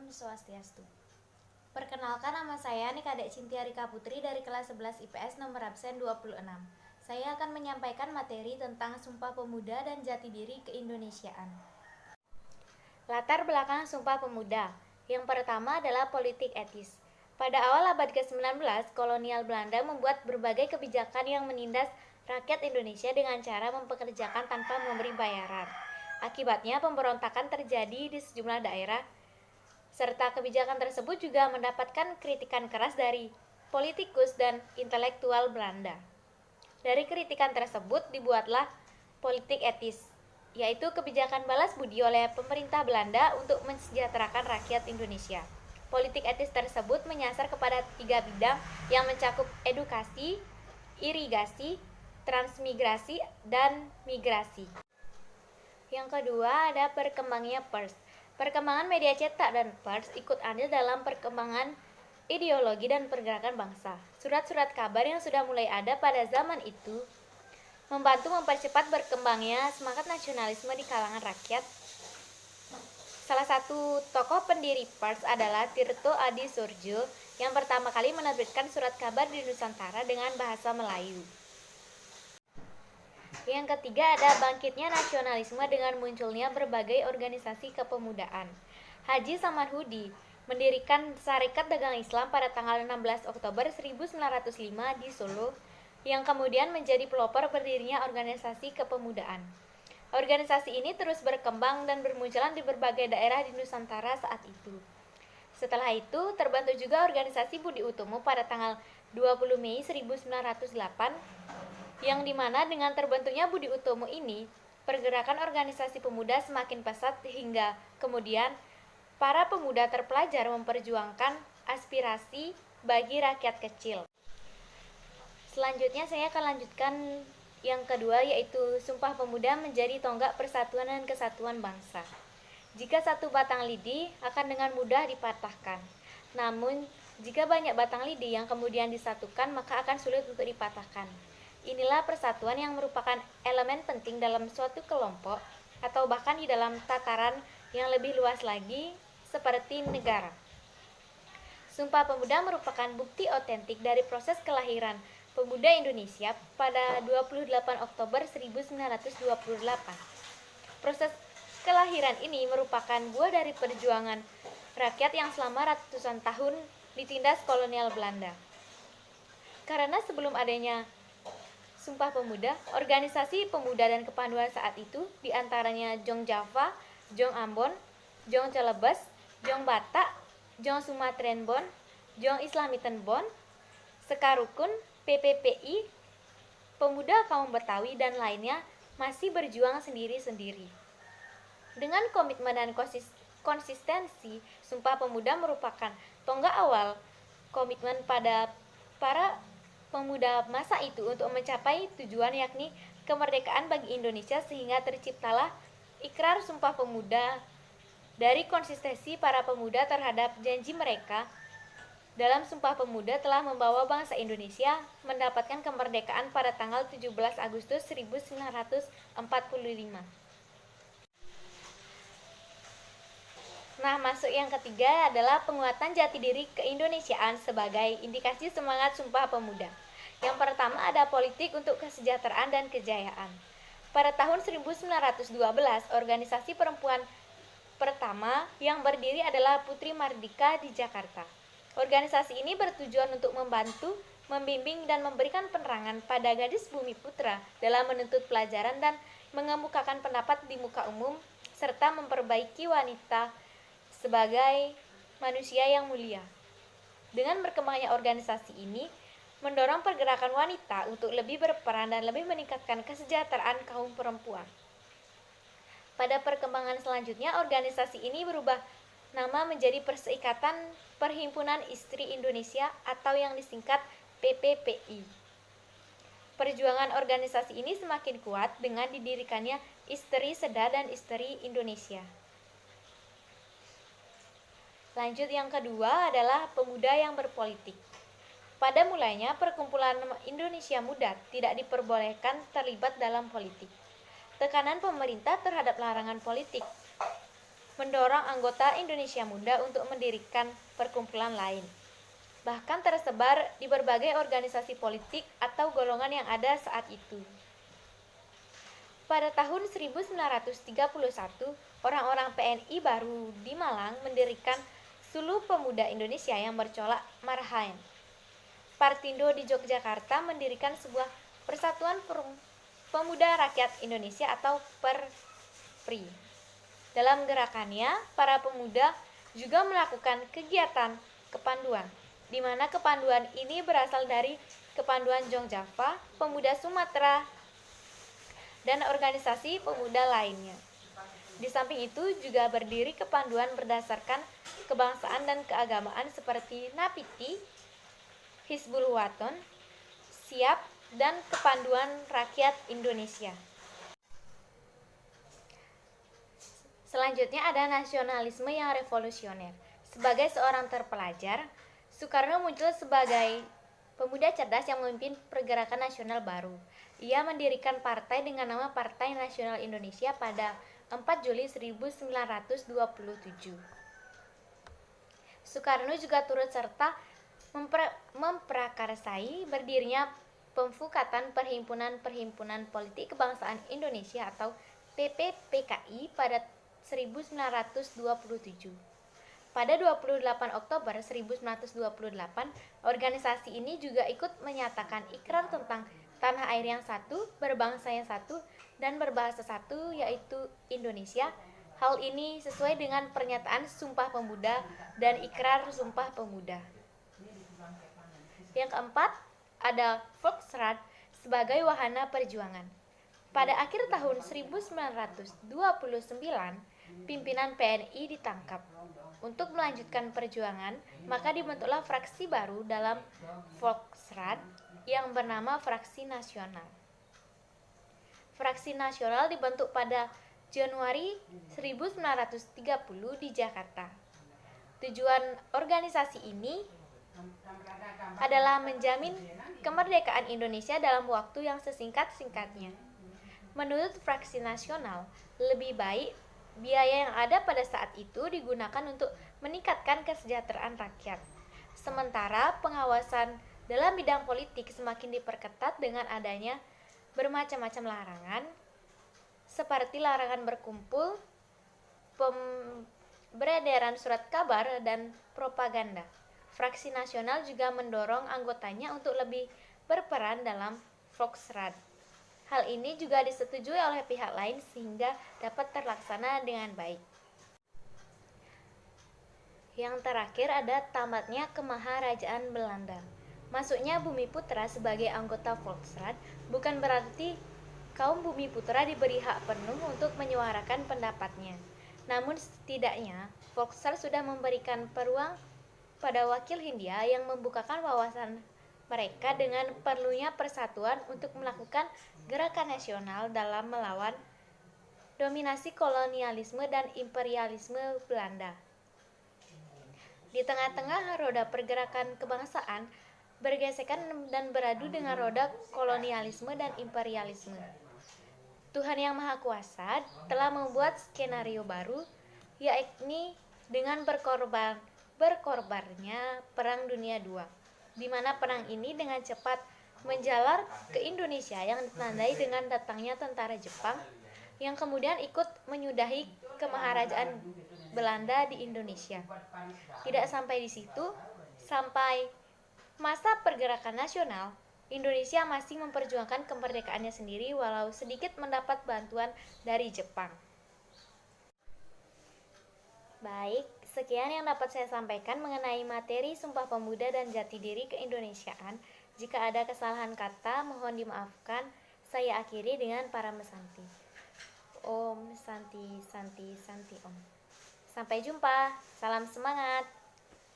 Swastiastu. Perkenalkan, nama saya Nikadek Cintia Rika Putri dari kelas 11 IPS nomor absen 26. Saya akan menyampaikan materi tentang Sumpah Pemuda dan Jati Diri Keindonesiaan. Latar belakang Sumpah Pemuda. Yang pertama adalah politik etis. Pada awal abad ke-19, kolonial Belanda membuat berbagai kebijakan yang menindas rakyat Indonesia dengan cara mempekerjakan tanpa memberi bayaran. Akibatnya pemberontakan terjadi di sejumlah daerah, serta kebijakan tersebut juga mendapatkan kritikan keras dari politikus dan intelektual Belanda. Dari kritikan tersebut dibuatlah politik etis, yaitu kebijakan balas budi oleh pemerintah Belanda untuk mensejahterakan rakyat Indonesia. Politik etis tersebut menyasar kepada 3 bidang yang mencakup edukasi, irigasi, transmigrasi, dan migrasi. Yang kedua ada perkembangannya pers. Perkembangan media cetak dan pers ikut andil dalam perkembangan ideologi dan pergerakan bangsa. Surat-surat kabar yang sudah mulai ada pada zaman itu membantu mempercepat berkembangnya semangat nasionalisme di kalangan rakyat. Salah satu tokoh pendiri pers adalah Tirto Adi Soertjo yang pertama kali menerbitkan surat kabar di Nusantara dengan bahasa Melayu. Yang ketiga ada bangkitnya nasionalisme dengan munculnya berbagai organisasi kepemudaan. Haji Saman Hudi mendirikan Sarekat Dagang Islam pada tanggal 16 Oktober 1905 di Solo, yang kemudian menjadi pelopor berdirinya organisasi kepemudaan. Organisasi ini terus berkembang dan bermunculan di berbagai daerah di Nusantara saat itu. Setelah itu terbentuk juga organisasi Budi Utomo pada tanggal 20 Mei 1908, yang dimana dengan terbentuknya Budi Utomo ini, pergerakan organisasi pemuda semakin pesat hingga kemudian para pemuda terpelajar memperjuangkan aspirasi bagi rakyat kecil. Selanjutnya saya akan lanjutkan yang kedua, yaitu Sumpah Pemuda menjadi tonggak persatuan dan kesatuan bangsa. Jika satu batang lidi akan dengan mudah dipatahkan, namun jika banyak batang lidi yang kemudian disatukan maka akan sulit untuk dipatahkan. Inilah persatuan yang merupakan elemen penting dalam suatu kelompok atau bahkan di dalam tataran yang lebih luas lagi seperti negara. Sumpah Pemuda merupakan bukti otentik dari proses kelahiran pemuda Indonesia pada 28 Oktober 1928. Proses kelahiran ini merupakan buah dari perjuangan rakyat yang selama ratusan tahun ditindas kolonial Belanda. Karena sebelum adanya Sumpah Pemuda, organisasi pemuda dan kepanduan saat itu diantaranya Jong Java, Jong Ambon, Jong Celebes, Jong Batak, Jong Sumateren Bon, Jong Islamiten Bon, Sekarukun, PPPI, Pemuda Kaum Betawi, dan lainnya masih berjuang sendiri-sendiri. Dengan komitmen dan konsistensi, Sumpah Pemuda merupakan tonggak awal komitmen pada para pemuda masa itu untuk mencapai tujuan, yakni kemerdekaan bagi Indonesia, sehingga terciptalah ikrar Sumpah Pemuda. Dari konsistensi para pemuda terhadap janji mereka dalam Sumpah Pemuda telah membawa bangsa Indonesia mendapatkan kemerdekaan pada tanggal 17 Agustus 1945. Nah, masuk yang ketiga adalah penguatan jati diri keindonesiaan sebagai indikasi semangat Sumpah Pemuda. Yang pertama ada politik untuk kesejahteraan dan kejayaan. Pada tahun 1912, organisasi perempuan pertama yang berdiri adalah Putri Mardika di Jakarta. Organisasi ini bertujuan untuk membantu, membimbing, dan memberikan penerangan pada gadis bumi putra dalam menuntut pelajaran dan mengemukakan pendapat di muka umum, serta memperbaiki wanita sebagai manusia yang mulia. Dengan berkembangnya organisasi ini, mendorong pergerakan wanita untuk lebih berperan dan lebih meningkatkan kesejahteraan kaum perempuan. Pada perkembangan selanjutnya, organisasi ini berubah nama menjadi Perserikatan Perhimpunan Istri Indonesia atau yang disingkat PPPI. Perjuangan organisasi ini semakin kuat dengan didirikannya Istri Seda dan Istri Indonesia. Lanjut yang kedua adalah pemuda yang berpolitik. Pada mulanya, perkumpulan Indonesia Muda tidak diperbolehkan terlibat dalam politik. Tekanan pemerintah terhadap larangan politik mendorong anggota Indonesia Muda untuk mendirikan perkumpulan lain. Bahkan tersebar di berbagai organisasi politik atau golongan yang ada saat itu. Pada tahun 1931, orang-orang PNI baru di Malang mendirikan Suluh Pemuda Indonesia yang bercolok Marhaen. Partindo di Yogyakarta mendirikan sebuah Persatuan Pemuda Rakyat Indonesia atau PERPRI. Dalam gerakannya, para pemuda juga melakukan kegiatan kepanduan, di mana kepanduan ini berasal dari Kepanduan Jong Java, Pemuda Sumatera, dan organisasi pemuda lainnya. Di samping itu juga berdiri kepanduan berdasarkan kebangsaan dan keagamaan seperti Napiti, Hizbul Waton, Siap, dan Kepanduan Rakyat Indonesia. Selanjutnya ada nasionalisme yang revolusioner. Sebagai seorang terpelajar, Soekarno muncul sebagai pemuda cerdas yang memimpin pergerakan nasional baru. Ia mendirikan partai dengan nama Partai Nasional Indonesia pada 4 Juli 1927. Soekarno juga turut serta memprakarsai berdirinya Pemfukatan Perhimpunan Politik Kebangsaan Indonesia atau PPPKI pada 1927. Pada 28 Oktober 1928, organisasi ini juga ikut menyatakan ikrar tentang tanah air yang satu, berbangsa yang satu, dan berbahasa satu, yaitu Indonesia. Hal ini sesuai dengan pernyataan Sumpah Pemuda dan Ikrar Sumpah Pemuda. Yang keempat, ada Volksraad sebagai wahana perjuangan. Pada akhir tahun 1929, pimpinan PNI ditangkap. Untuk melanjutkan perjuangan, maka dibentuklah fraksi baru dalam Volksraad yang bernama Fraksi Nasional. Fraksi Nasional dibentuk pada Januari 1930 di Jakarta. Tujuan organisasi ini adalah menjamin kemerdekaan Indonesia dalam waktu yang sesingkat-singkatnya. Menurut Fraksi Nasional, lebih baik biaya yang ada pada saat itu digunakan untuk meningkatkan kesejahteraan rakyat. Sementara pengawasan dalam bidang politik semakin diperketat dengan adanya bermacam-macam larangan, seperti larangan berkumpul, beredaran surat kabar, dan propaganda. Fraksi Nasional juga mendorong anggotanya untuk lebih berperan dalam Volksraad. Hal ini juga disetujui oleh pihak lain sehingga dapat terlaksana dengan baik. Yang terakhir ada tamatnya Kemaharajaan Belanda. Masuknya Bumiputra sebagai anggota Volksraad bukan berarti kaum Bumiputra diberi hak penuh untuk menyuarakan pendapatnya. Namun setidaknya Volksraad sudah memberikan peluang pada wakil Hindia yang membukakan wawasan mereka dengan perlunya persatuan untuk melakukan gerakan nasional dalam melawan dominasi kolonialisme dan imperialisme Belanda. Di tengah-tengah roda pergerakan kebangsaan bergesekan dan beradu dengan roda kolonialisme dan imperialisme. Tuhan Yang Maha Kuasa telah membuat skenario baru, yakni dengan berkorbannya Perang Dunia II, di mana perang ini dengan cepat menjalar ke Indonesia yang ditandai dengan datangnya tentara Jepang yang kemudian ikut menyudahi Kemaharajaan Belanda di Indonesia. Tidak sampai di situ, sampai masa pergerakan nasional, Indonesia masih memperjuangkan kemerdekaannya sendiri walau sedikit mendapat bantuan dari Jepang. Baik, sekian yang dapat saya sampaikan mengenai materi Sumpah Pemuda dan Jati Diri Keindonesiaan. Jika ada kesalahan kata, mohon dimaafkan. Saya akhiri dengan Parama Santi. Om Santi Santi Santi Om. Sampai jumpa. Salam semangat.